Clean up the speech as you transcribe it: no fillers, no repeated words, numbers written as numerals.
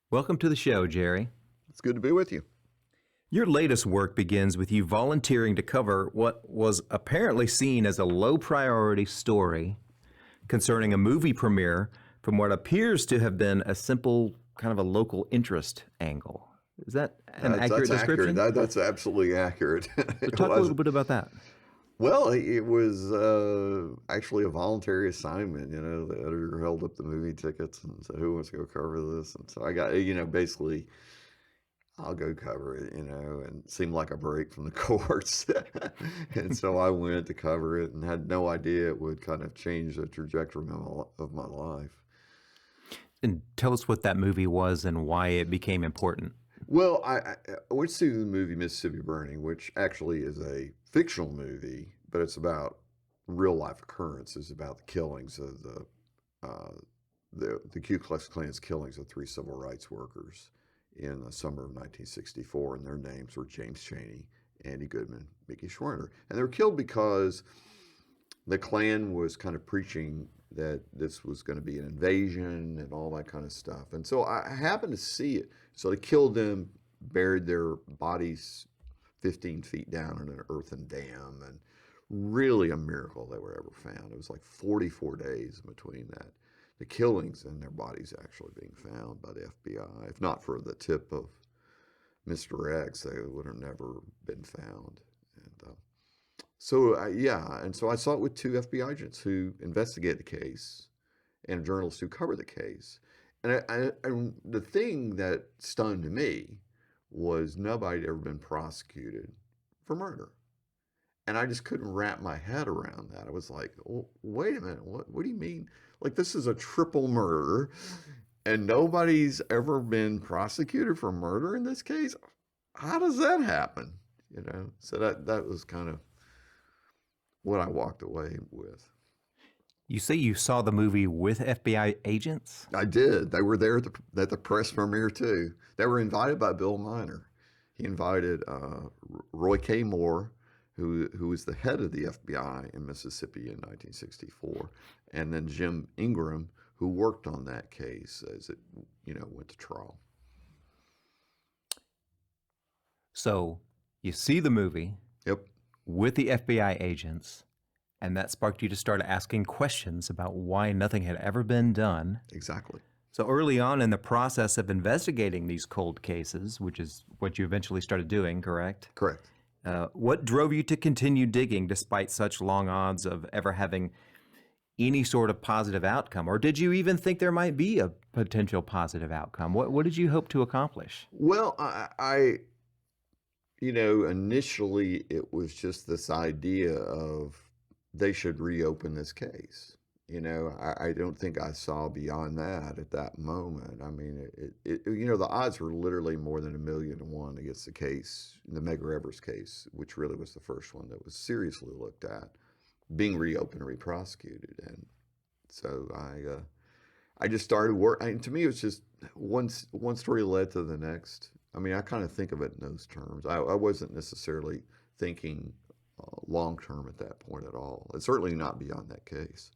Welcome to the show, Jerry. It's good to be with you. Your latest work begins with you volunteering to cover what was apparently seen as a low priority story concerning a movie premiere from what appears to have been a simple kind of a local interest angle. Is that an accurate That's description? accurate. That's absolutely accurate. So It talk a was little bit about that. well. It was actually a voluntary assignment. The editor held up the movie tickets and said, "Who wants to go cover this?" And so I got, basically, I'll go cover it. And it seemed like a break from the course, and so I went to cover it and had no idea it would kind of change the trajectory of my life. And tell us what that movie was and why it became important. Well, I went to see the movie Mississippi Burning, which actually is a fictional movie, but it's about real life occurrences about the killings of the Ku Klux Klan's killings of 3 civil rights workers in the summer of 1964, and their names were James Chaney, Andy Goodman, Mickey Schwerner, and they were killed because the Klan was kind of preaching that this was going to be an invasion and all that kind of stuff. And so I happened to see it. So they killed them, buried their bodies 15 feet down in an earthen dam, and really a miracle they were ever found. It was like 44 days between the killings and their bodies actually being found by the FBI. If not for the tip of Mr. X, they would have never been found. And so I saw it with 2 FBI agents who investigated the case and a journalist who covered the case. And the thing that stunned me was nobody had ever been prosecuted for murder. And I just couldn't wrap my head around that. I was like, oh, wait a minute, what do you mean? Like, this is a triple murder and nobody's ever been prosecuted for murder in this case? How does that happen? So that was kind of what I walked away with. You say you saw the movie with FBI agents? I did. They were there at the press premiere too. They were invited by Bill Miner. He invited Roy K. Moore, who was the head of the FBI in Mississippi in 1964, and then Jim Ingram, who worked on that case as it went to trial. So you see the movie. Yep. With the FBI agents, and that sparked you to start asking questions about why nothing had ever been done. Exactly. So early on in the process of investigating these cold cases, which is what you eventually started doing, correct? Correct. What drove you to continue digging despite such long odds of ever having any sort of positive outcome? Or did you even think there might be a potential positive outcome? What did you hope to accomplish? Well, I initially it was just this idea of they should reopen this case. I don't think I saw beyond that at that moment. I mean, the odds were literally more than 1,000,000 to 1 against the case, the Medgar Evers case, which really was the first one that was seriously looked at, being reopened and reprosecuted. And so I just started work. To me, it was just one story led to the next. I mean, I kind of think of it in those terms. I wasn't necessarily thinking long term at that point at all. It's certainly not beyond that case.